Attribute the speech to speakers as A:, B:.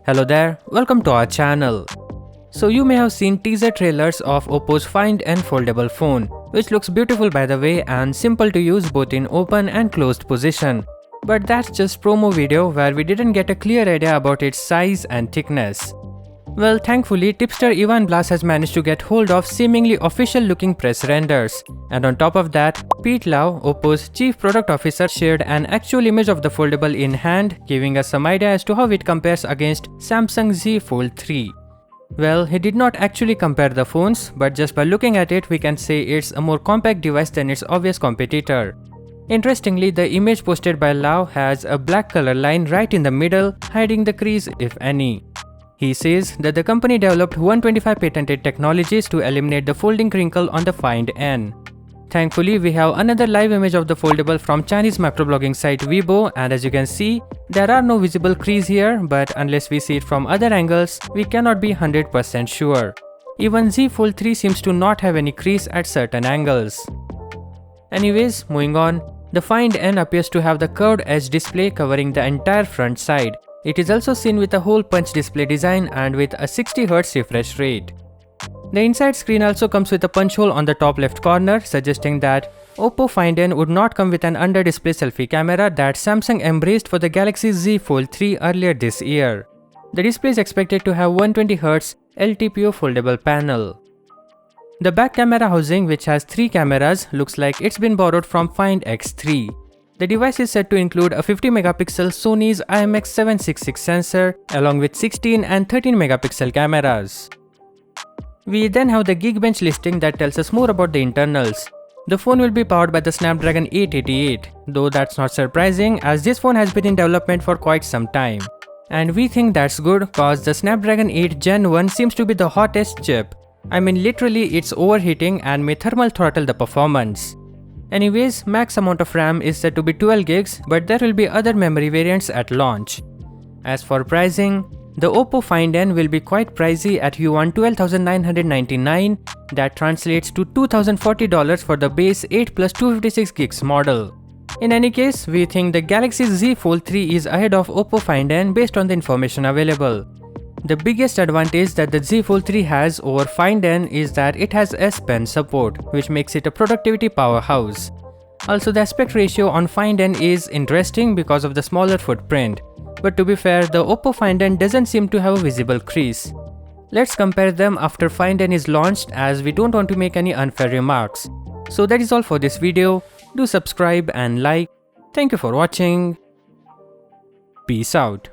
A: Hello there, welcome to our channel. So you may have seen teaser trailers of Oppo's Find N foldable phone, which looks beautiful by the way and simple to use both in open and closed position. But that's just promo video where we didn't get a clear idea about its size and thickness. Well, thankfully, tipster Ivan Blas has managed to get hold of seemingly official looking press renders. And on top of that, Pete Lau, Oppo's chief product officer, shared an actual image of the foldable in hand, giving us some idea as to how it compares against Samsung Z Fold 3. Well, he did not actually compare the phones, but just by looking at it we can say it's a more compact device than its obvious competitor. Interestingly, the image posted by Lau has a black color line right in the middle, hiding the crease if any. He says that the company developed 125 patented technologies to eliminate the folding crinkle on the Find N. Thankfully, we have another live image of the foldable from Chinese microblogging site Weibo, and as you can see, there are no visible crease here, but unless we see it from other angles, we cannot be 100% sure. Even Z Fold 3 seems to not have any crease at certain angles. Anyways, moving on, the Find N appears to have the curved edge display covering the entire front side. It is also seen with a hole punch display design and with a 60Hz refresh rate. The inside screen also comes with a punch hole on the top left corner, suggesting that Oppo Find N would not come with an under-display selfie camera that Samsung embraced for the Galaxy Z Fold 3 earlier this year. The display is expected to have 120Hz LTPO foldable panel. The back camera housing, which has 3 cameras, looks like it's been borrowed from Find X3. The device is said to include a 50MP Sony's IMX766 sensor along with 16 and 13MP cameras. We then have the Geekbench listing that tells us more about the internals. The phone will be powered by the Snapdragon 888, though that's not surprising as this phone has been in development for quite some time. And we think that's good cause the Snapdragon 8 Gen 1 seems to be the hottest chip. I mean literally it's overheating and may thermal throttle the performance. Anyways, max amount of RAM is said to be 12GB, but there will be other memory variants at launch. As for pricing, the Oppo Find N will be quite pricey at Yuan 12,999, that translates to $2,040 for the base 8 plus 256GB model. In any case, we think the Galaxy Z Fold 3 is ahead of Oppo Find N based on the information available. The biggest advantage that the Z Fold 3 has over Find N is that it has S Pen support, which makes it a productivity powerhouse. Also, the aspect ratio on Find N is interesting because of the smaller footprint. But to be fair, the Oppo Find N doesn't seem to have a visible crease. Let's compare them after Find N is launched as we don't want to make any unfair remarks. So that is all for this video. Do subscribe and like. Thank you for watching. Peace out.